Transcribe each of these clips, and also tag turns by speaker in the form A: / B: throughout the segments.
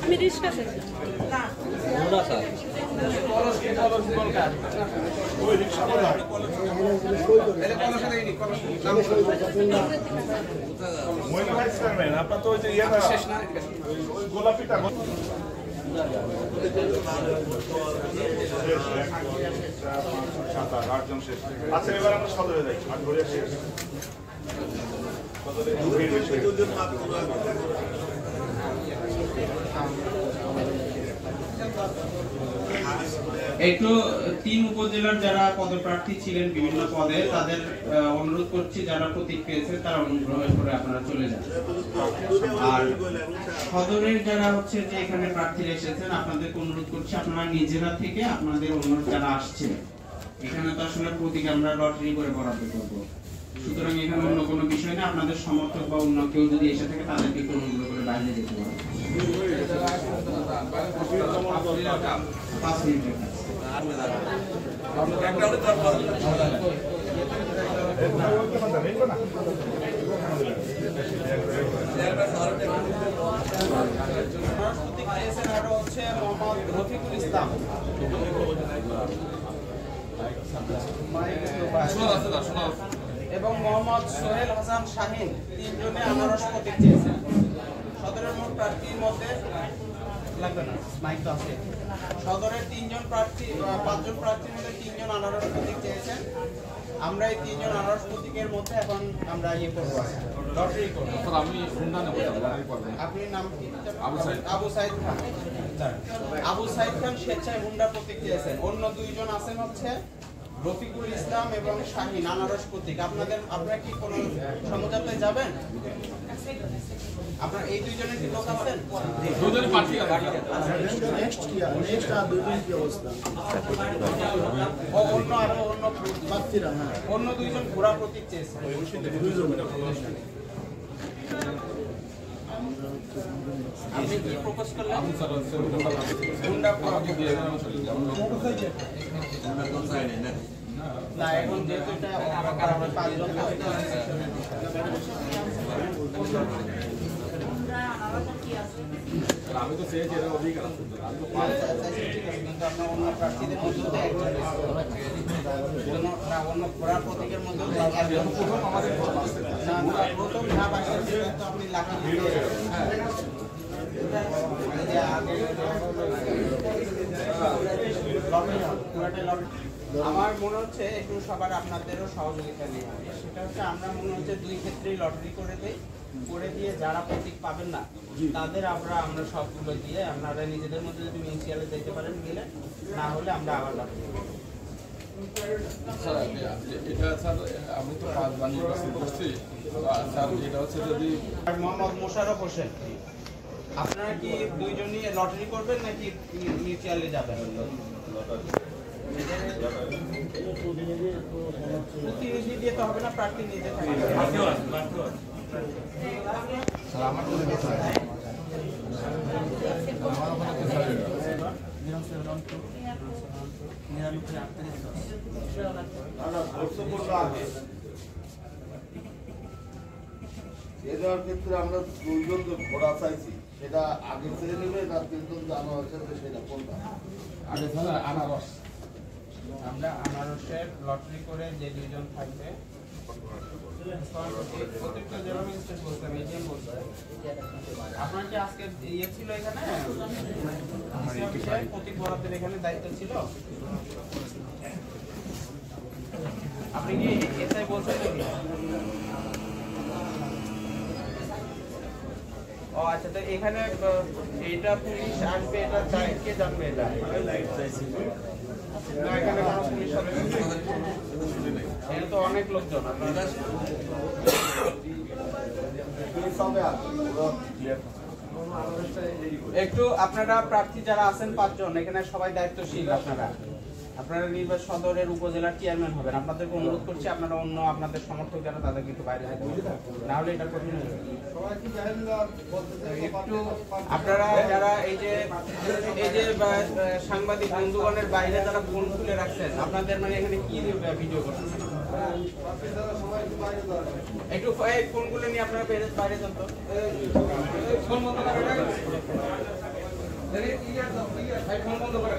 A: আমি রিস্কা স্যার না স্যার আপনার তো ওই যে গোলাপিটা আচ্ছা এবার আমরা সদরে যাই আর ঘুরে শেষ
B: একটু 3 উপজেলার যারা পদপ্রার্থী ছিলেন বিভিন্ন পদে তাদের অনুরোধ করছি যারা প্রতীক পেয়েছে তারা অনুগ্রহ করে আপনারা চলে যান। আর সদরের যারা হচ্ছে যে এখানে প্রার্থীরা এসেছেন আপনাদের অনুরোধ করছি আপনারা নিজেরা থেকে আপনাদের অন্য যারা আসছে এখানে তো আসলে প্রতীক আমরা লটারি করে বরাদ্দ করব, সুতরাং এখানে অন্য কোনো বিষয় না। আপনাদের সমর্থক বা অন্য কেউ যদি এসে থাকে তাদেরকে একটু অনুগ্রহ করে বাইরে যেতে পারেন। 5 মিনিটের কাজ। রফিকুল ইসলাম এবং মোহাম্মদ সোহেল হাসান শাহিন, তিনজনে আনারস প্রতীক চেয়েছেন। সদরের মোট প্রার্থীর মধ্যে লাগবে না, মাইক তো আছে। সদরের 5জন প্রার্থীর মধ্যে 3জন আনারস প্রতীক চেয়েছেন। আমরা এই 3জন আনারস প্রতীকের মধ্যে এখন আমরা ইয়ে করবো, লটারি করবো। আপনি নাম কি? আবু সাইদ খান। আবু সাইদ খান স্বেচ্ছায় হুন্ডা প্রতীক চেয়েছেন। অন্য 2জন আছেন হচ্ছে রফিকুল ইসলাম এবং শাহিন আনারস প্রতীক। আপনারা কি কোনো সমঝোতায় যাবেন? আপনার এই 2জনের কি লোক আছেন? দুজনের প্রার্থী আছে। নেক্সট আর 2জন কি অবস্থা? অন্য প্রার্থীরা অন্য 2জন ঘোড়া প্রতীক চেয়েছেন। আপনি কি প্রপোজ করলেন? হুন্ডা প্রতীক না, এখন যেহেতু এটা 5জন আমি তো চেয়েছি এটা অধিকার আছে, কিন্তু আপনার অন্য প্রার্থীদের মধ্যে অন্য ঘোড়ার প্রতীকের মধ্যে প্রথম ধাপ আসছে তো আপনি আমার মনে হচ্ছে একটু সবার আপনাদেরও সহযোগিতা নেওয়া হবে। সেটা হচ্ছে আমরা মনে হচ্ছে 2 ক্ষেত্রেই লটারি করে দেই, করে দিয়ে যারা প্রতীক পাবেন না তাদের আমরা সবগুলো দিয়ে আপনারা নিজেদের মধ্যে যদি মিউনিসিপালে দিতে পারেন গেলে, না হলে আমরা আবার লটারি করব। আমি তো 5 বার নির্বাচন করছি স্যার, এটা হচ্ছে যদি মোহাম্মদ মোশাররফ হোসেন, আপনারা কি 2জনই লটারি করবেন নাকি মিউনিসিপালে যাবেন? প্রতিনিধি দিয়ে তো হবে না, প্রার্থী নিজে থাকবে।
C: এটার ক্ষেত্রে আমরা 2জন ঘোড়া চাইছি, সেটা আগে ছেড়ে নেবে না 3জন জানা হচ্ছে সেটা কোনটা
B: আগে ছাড়া? আনারস, আমরা আনারসের লটারি করে যে 2জন থাকবে আপনার কি আজকে ইয়ে ছিল এখানে প্রতীক বরাদ্দের এখানে দায়িত্ব ছিল? আপনি কি এসআই বলছেন নাকি? ও আচ্ছা, তো এখানে এটা পুলিশ আসবে, এটা কে জানবে? এটা না, এখানে কোনো পুলিশ সদস্য নেই। এটা তো অনেক লোকজন। আপনারা একটু আপনারা প্রার্থী যারা আছেন 5 জন, এখানে সবাই দায়িত্বশীল। আপনারা নির্বাচন সদরের উপজেলার চেয়ারম্যান হবেন। আপনাদেরকে অনুরোধ করছি আপনারা অন্য আপনাদের সমর্থক যারা তাদের কিন্তু বাইরে থাকবেন, না হলে এটা কঠিন হয়ে যাবে। একটু আপনারা যারা এই যে সাংবাদিক বন্ধুগণের বাইরে যারা ফোন খুলে রাখছেন, আপনাদের মানে এখানে কি ভিডিও করছেন? একটু ফোনগুলো নিয়ে আপনারা বাইরে যান তো। ফোন বন্ধ করে ফোন বন্ধ করে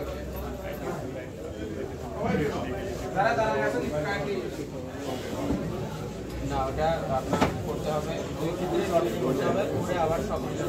B: না, ওটা আপনার করতে হবে, 2 ক্ষেত্রে লটারি করতে হবে, করে আবার সব কিছু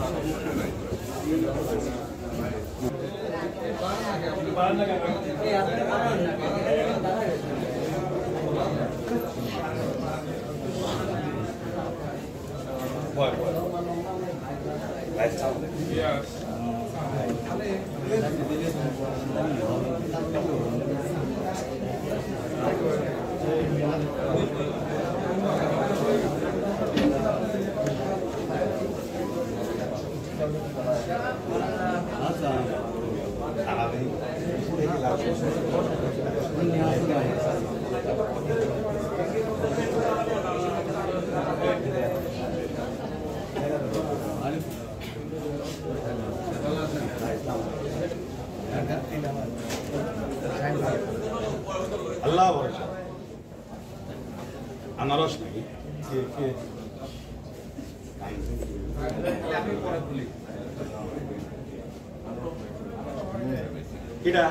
A: আল্লাহ ভরসা। আনারস নাকি কিটা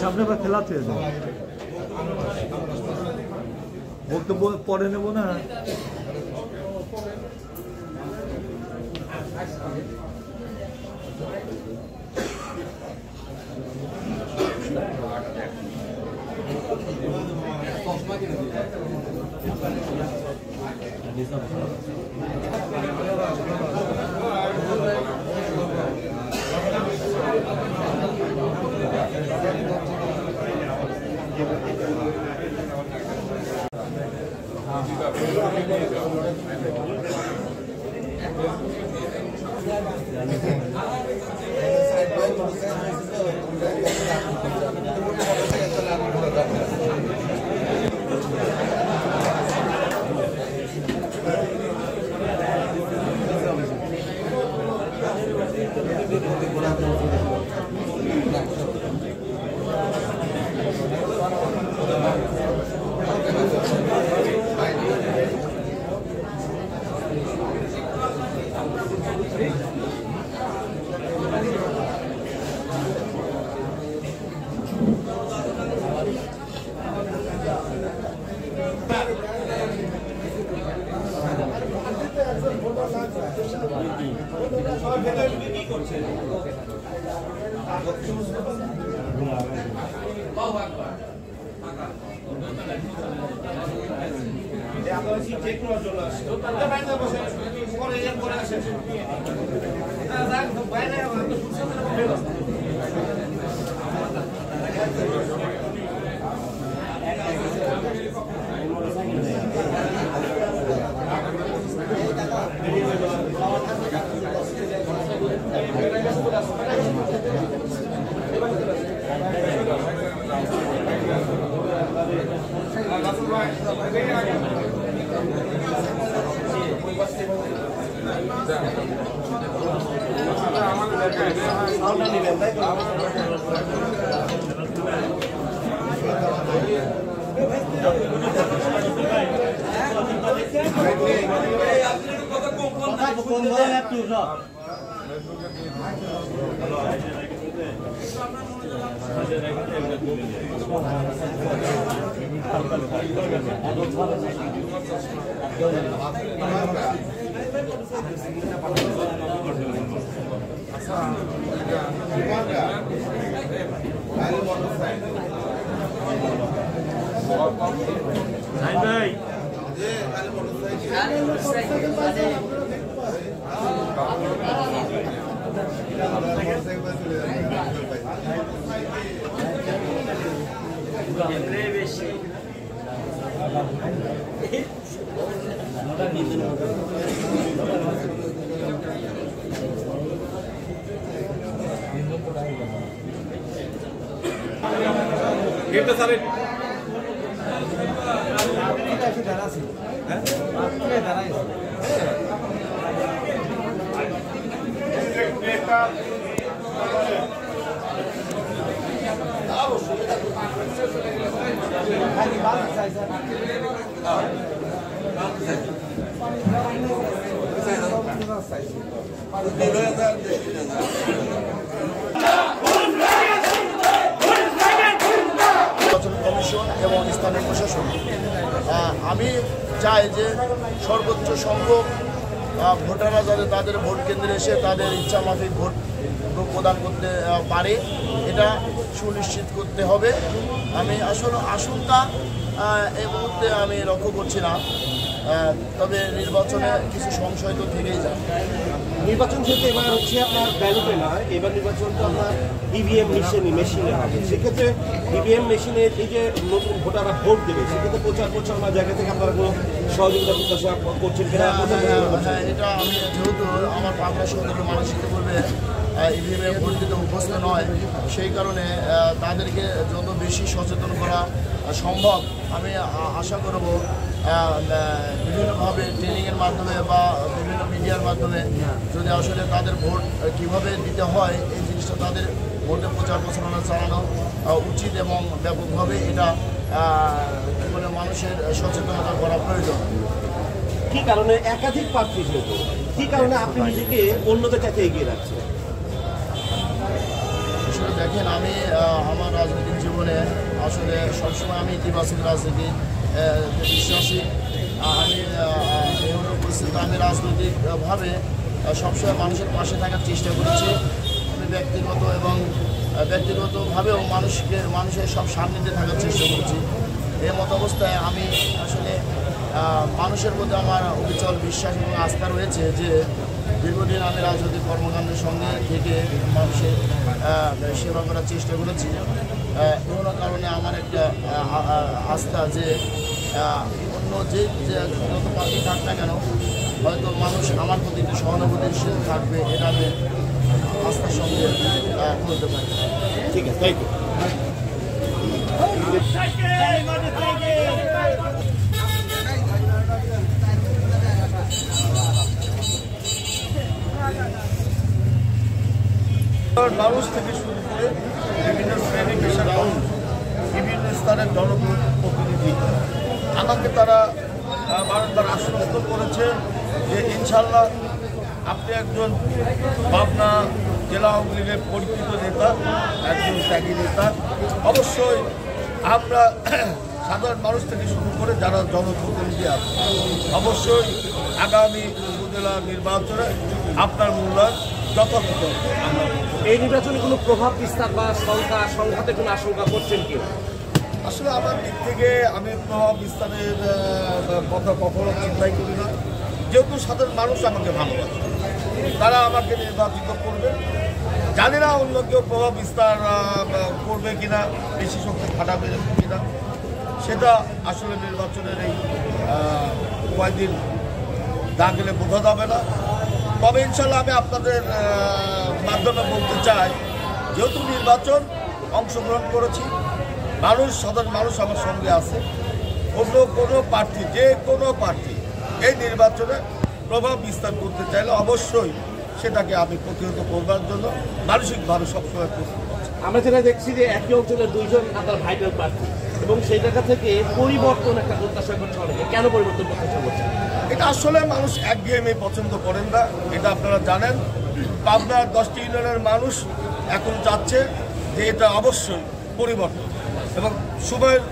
D: সামনে বা খেলাতে বক্তব্য পরে নেব না।
C: আমাদের
E: কমিশন এবং স্থানীয় প্রশাসন আমি চাই যে সর্বোচ্চ সংখ্যক ভোটাররা যাতে তাদের ভোট কেন্দ্রে এসে তাদের ইচ্ছা মাফিক ভোট প্রদান করতে পারে এটা সুনিশ্চিত করতে হবে। আমি আসলে আশঙ্কা এই মুহূর্তে আমি লক্ষ্য করছি না, তবে নির্বাচনে কিছু সংশয় তো থেকেই যায়।
F: নির্বাচন যেহেতু এবার হচ্ছে আপনার ব্যালটে নয়, এবার নির্বাচন তো আপনার ইভিএম মেশিনে হবে। সেক্ষেত্রে ইভিএম মেশিনে এই যে নতুন ভোটাররা ভোট দেবে, সেক্ষেত্রে প্রচারণার জায়গা থেকে আপনারা কোনো সহযোগিতা প্রত্যাশা করছেন কিনা?
E: হ্যাঁ, এটা আমি যেহেতু আমার পাবনা শহরের মানুষকে বলবে ইভিএমে ভোট দিতে অভ্যস্ত নয়, সেই কারণে তাদেরকে যত বেশি সচেতন করা সম্ভব আমি আশা করব বিভিন্নভাবে ট্রেনিংয়ের মাধ্যমে বা বিভিন্ন মিডিয়ার মাধ্যমে যদি আসলে তাদের ভোট কীভাবে দিতে হয় এই জিনিসটা তাদের ভোটে প্রচার প্রচারণা চালানো উচিত এবং ব্যাপকভাবে এটা মানে মানুষের সচেতনতা করা প্রয়োজন।
F: কী কারণে একাধিক প্রার্থী যেহেতু, কী কারণে আপনি নিজেকে অন্যদের কাছে এগিয়ে রাখছেন?
E: আসলে দেখেন, আমি আমার রাজনৈতিক জীবনে আসলে সবসময় আমি ইতিবাচক রাজনীতি বিশ্বাসী। আমি এই পরিস্থিতিতে আমি রাজনৈতিকভাবে সবসময় মানুষের পাশে থাকার চেষ্টা করেছি। আমি ব্যক্তিগতভাবেও মানুষের সব সান্নিধ্যে থাকার চেষ্টা করছি। এই মত অবস্থায় আমি আসলে মানুষের প্রতি আমার অবিচল বিশ্বাস এবং আস্থা রয়েছে যে দীর্ঘদিন আমি রাজনৈতিক কর্মকাণ্ডের সঙ্গে থেকে মানুষের সেবা করার চেষ্টা করেছি। কোনো কারণে আমার একটা আস্থা যে অন্য যে যত পার্টি থাক না কেন হয়তো মানুষ আমার প্রতি একটু সহানুভূতিশীল থাকবে, এটা আমি আস্থার সঙ্গে বলতে পারি।
F: ঠিক আছে, থ্যাংক ইউ।
C: মানুষ থেকে শুরু করে বিভিন্ন শ্রেণী পেশার মানুষ, বিভিন্ন স্তরের জনপ্রতিনিধি আমাকে তারা বারবার আশ্বস্ত করেছে যে ইনশাল্লাহ আপনি একজন পাবনা জেলা আওয়ামী লীগের পরিচিত নেতা, একজন ত্যাগী নেতা। অবশ্যই আমরা সাধারণ মানুষ থেকে শুরু করে যারা জনপ্রতিনিধি আছে অবশ্যই আগামী উপজেলা নির্বাচনে আপনার মূল্যায়ন যথাযথ।
F: এই নির্বাচনে কোনো প্রভাব বিস্তার বা সংঘাতের কোনো আশঙ্কা করছেন কি?
C: আসলে আমার দিক থেকে আমি প্রভাব বিস্তারের কথা কখনো চিন্তাই করি না, যেহেতু সাধারণ মানুষ আমাকে ভালোবাসে, তারা আমাকে নির্বাচিত করবে। জানি না অন্য কেউ প্রভাব বিস্তার করবে কিনা, বেশি শক্তি খাটাবে কিনা, সেটা আসলে নির্বাচনের এই কয়েকদিন না গেলে বোঝা যাবে না। তবে ইনশাল্লাহ আমি আপনাদের মাধ্যমে বলতে চাই, যেহেতু নির্বাচন অংশগ্রহণ করেছি, সাধারণ মানুষ আমার সঙ্গে আছে। কোনো প্রার্থী, যে কোনো প্রার্থী এই নির্বাচনে প্রভাব বিস্তার করতে চাইলে অবশ্যই সেটাকে আমি প্রতিহত করবার জন্য মানসিকভাবে সবসময় প্রস্তুত আছি।
F: আমরা যেটা দেখছি যে একই অঞ্চলের দুইজন আপনার ভাইটাল প্রার্থী, এবং সেই জায়গা থেকে পরিবর্তন একটা প্রত্যাশা করছে অনেকে। কেন পরিবর্তন প্রত্যাশা করছে?
C: এটা আসলে মানুষ একঘেয়েমি পছন্দ করেন না, এটা আপনারা জানেন। পাবনার 10টি ইউনিয়নের মানুষ এখন চাচ্ছে যে এটা অবশ্যই পরিবর্তন, এবং সময়ের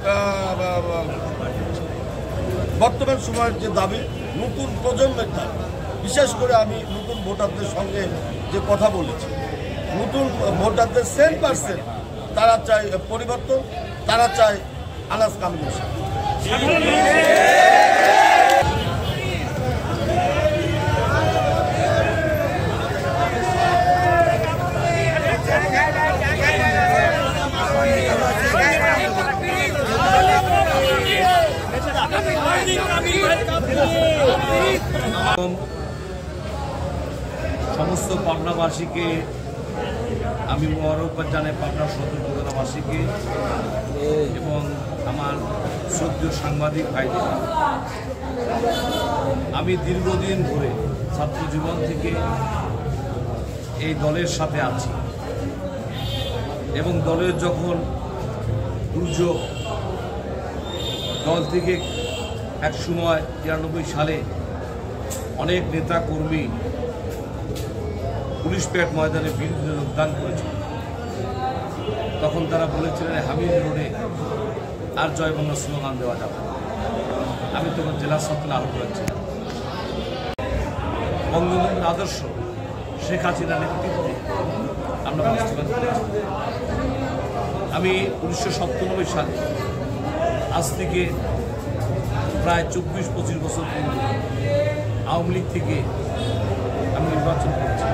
C: বর্তমান সময়ের যে দাবি, নতুন প্রজন্মের দাবি। বিশেষ করে আমি নতুন ভোটারদের সঙ্গে যে কথা বলেছি, নতুন ভোটারদের 100% তারা চায় পরিবর্তন, তারা চায় আনাজ কামিল।
G: সমস্ত পাবনাবাসীকে আমি মোবারকবাদ জানাই, পাবনা সদর উপজেলাবাসীকে এবং আমার শ্রদ্ধেয় সাংবাদিক ভাইদের। আমি দীর্ঘদিন ধরে ছাত্র জীবন থেকে এই দলের সাথে আছি এবং দলের যখন দুর্যোগ, দল থেকে এক সময় 93 সালে অনেক নেতা কর্মী পুলিশ প্যারেড ময়দানে বিরুদ্ধে যোগদান করেছিল। তখন তারা বলেছিলেন হামিদ রোডে আর জয় বাংলা স্লোগান দেওয়া যাবে। আমি তখন জেলা সরকার আহ্বান করেছিলাম। বঙ্গবন্ধুর আদর্শ শেখ হাসিনার নেতৃত্বে আমরা বাস্তবায়ন করেছি। আমি 1997 সালে আজ থেকে প্রায় 24-25 বছর পূর্বে আওয়ামী লীগ থেকে আমি নির্বাচন করেছি।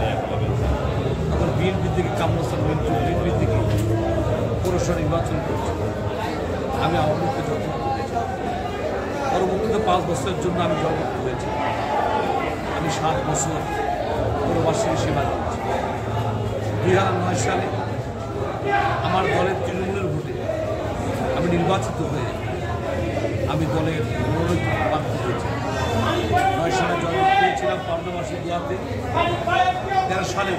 G: তখন বিএনপি থেকে কামরুজ্জামান মিন্টু, বিএনপি থেকে পৌরসভা নির্বাচন করেছি। আমি আওয়ামী লীগকে জয়যুক্ত হয়েছি। পরবর্তীতে 5 বছরের জন্য আমি জয়যুক্ত হয়েছি। আমি 7 বছর পৌরবাসীর সেবা করেছি। 2009 সালে আমার দলের তৃণমূলের ভোটে আমি নির্বাচিত হয়ে আমি দলের মনোনয়ন প্রার্থী হয়েছি। 9 সালে জয়যুক্ত হয়েছিলাম পাবনাবাসী দোয়াতে। 13 সালে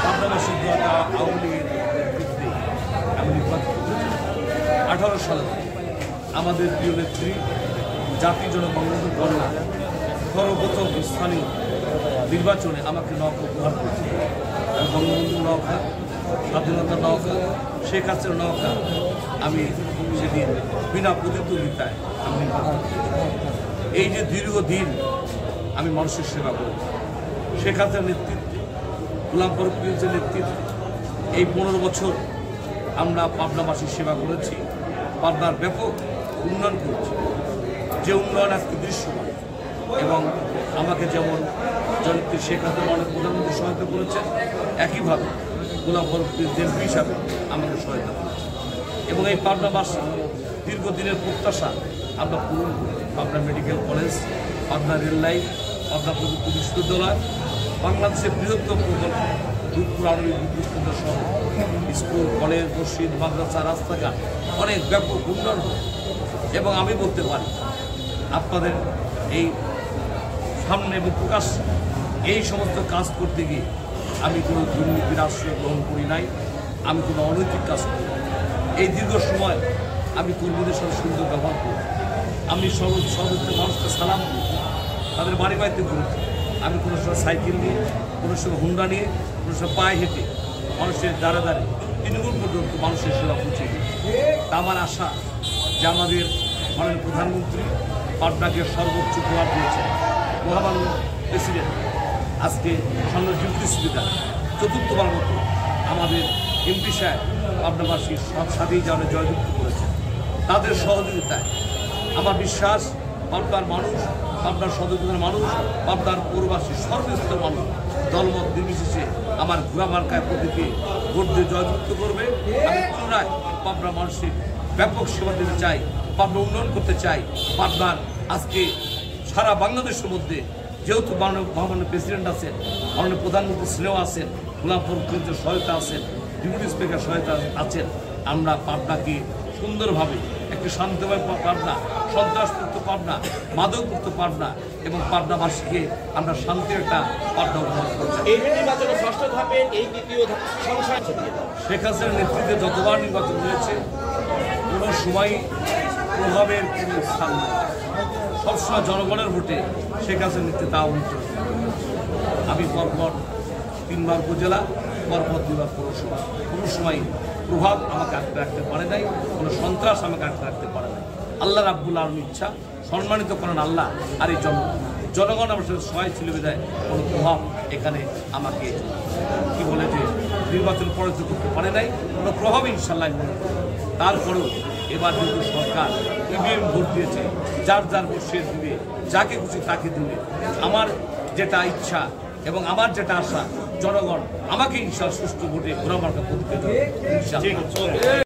G: পাবনাবাসী দোয়াতে আওয়ামী লীগের নেতৃত্বে আমি নির্বাচিত হয়েছি। 18 সালে আমাদের প্রিয় নেত্রী জাতির জন্য বঙ্গবন্ধু কন্যা সর্বপ্রথম স্থানীয় নির্বাচনে আমাকে নৌকা উপহার করেছিল। বঙ্গবন্ধুর নৌকা, স্বাধীনতার নৌকা, শেখ হাসিনার নৌকা আমি সেদিন বিনা প্রতিদ্বন্দ্বিতায় আমি নির্বাচন করেছি। এই যে দীর্ঘদিন আমি মানুষের সেবা করি, শেখ হাসিনার নেতৃত্বে, গোলাম ফারুক মির্জার নেতৃত্বে এই 15 বছর আমরা পাবনাবাসীর সেবা করেছি। পাবনার ব্যাপক উন্নয়ন করেছি, যে উন্নয়ন আজকে দৃশ্যমান। এবং আমাকে যেমন জননেত্রী শেখ হাসিনা অনেক প্রধানমন্ত্রী সহায়তা করেছেন, একইভাবে গোলাম ফারুক মির্জা এমপি হিসাবে আমাকে সহায়তা করেছে। এবং এই পাবনাবাসী দীর্ঘদিনের প্রত্যাশা আমরা পূরণ করি। Pabna medical college, Pabna rail line, Pabna প্রযুক্তি বিশ্ববিদ্যালয়, বাংলাদেশের বৃহত্তম প্রকল্প রূপপুর আণবিক বিদ্যুৎ কেন্দ্র সহ স্কুল, কলেজ, মসজিদ, মাদ্রাসা, রাস্তাঘাট অনেক ব্যাপক উন্নয়ন হয়। এবং আমি বলতে পারি আপনাদের এই সামনে এবং প্রকাশ এই সমস্ত কাজ করতে গিয়ে আমি কোনো দুর্নীতির আশ্রয় গ্রহণ করি নাই, আমি কোনো অনৈতিক কাজ করি। এই দীর্ঘ সময় আমি কর্মীদের সঙ্গে সুন্দর ব্যবহার করি। আমি সর্বোচ্চ মানুষকে সালাম করি, তাদের বাড়ি বাড়িতে ঘুরেছি। আমি কোনো সময় সাইকেল নিয়ে, কোনো সময় হুন্ডা নিয়ে, কোনো সময় পায়ে হেঁটে মানুষের দ্বারে দ্বারে তৃণমূল পর্যন্ত মানুষের সেবা পৌঁছে দিই। তা আমার আশা যে আমাদের মাননীয় প্রধানমন্ত্রী পাবনাকে সর্বোচ্চ উপহার দিয়েছেন। মহামান্য প্রেসিডেন্ট আজকে সম্রাট ডিউটি সুবিধা 4র্থবার মতো আমাদের এমপি সাহেব পাবনাবাসীর সব সাথেই যেন জয়যুক্ত করেছেন। তাদের সহযোগিতায় আমার বিশ্বাস পাবনার মানুষ, পাবনার সদর উপজেলার মানুষ, পাবনার পৌরবাসী সর্বস্তরের মানুষ দলমত নির্বিশেষে আমার ঘোড়া মার্কায় প্রতীকে ভোট দিয়ে জয়যুক্ত করবে। আমি পুনরায় পাবনার মানুষের ব্যাপক সেবা দিতে চাই, পাবনা উন্নয়ন করতে চাই। পাবনার আজকে সারা বাংলাদেশের মধ্যে যেহেতু মহামান্য প্রেসিডেন্ট আছেন, মাননীয় প্রধানমন্ত্রী স্নেহ আছেন, গোলাম ফারুক মির্জার সহায়তা আছেন, ডেপুটি স্পিকার সহায়তা আছেন, আমরা পাবনাকে সুন্দরভাবে একটি শান্তিময় পাবনা, সন্ত্রাসমুক্ত পাবনা, মাদকমুক্ত পাবনা এবং পাবনাবাসীকে আমরা শান্তির একটা পাবনা উপহার করছি।
F: এই নির্বাচনে 6ষ্ঠ ধাপে এই দ্বিতীয় সংসদ
G: শেখ হাসিনার নেতৃত্বে যতবার নির্বাচন হয়েছে কোনো কোনো সময় প্রভাবের কোনো স্থান নেই। সবসময় জনগণের ভোটে শেখ হাসিনা নেতৃত্বে আওয়ামী লীগ চলছে। আমি পরপর 3 বার উপজেলা, পরপর 2 বার পৌরসভা, কোনো সময় প্রভাব আমাকে আটকে রাখতে পারে নাই, কোনো সন্ত্রাস আমাকে আটকে রাখতে পারে নাই। আল্লাহ রাব্বুল আলামিনের ইচ্ছা, সম্মানিত করেন আল্লাহ আর এই জনগণ আমার সাথে সহায় ছিল বিধায় কোনো প্রভাব এখানে আমাকে কি বলে যে নির্বাচন পরাজিত করতে পারে নাই, কোনো প্রভাব ইনশাল্লাহ মনে করি। তারপরেও এবার যেহেতু সরকার ইভিএম ভোট দিয়েছে, যার যার ভোট সে দিবে, যাকে খুশি তাকে দিবে। আমার যেটা ইচ্ছা এবং আমার যেটা আশা, জনগণ আমাকে ইনশাল্লাহ সুষ্ঠু ভোটে ঘোরামার্কা করতে দেবে ইনশাল্লাহ।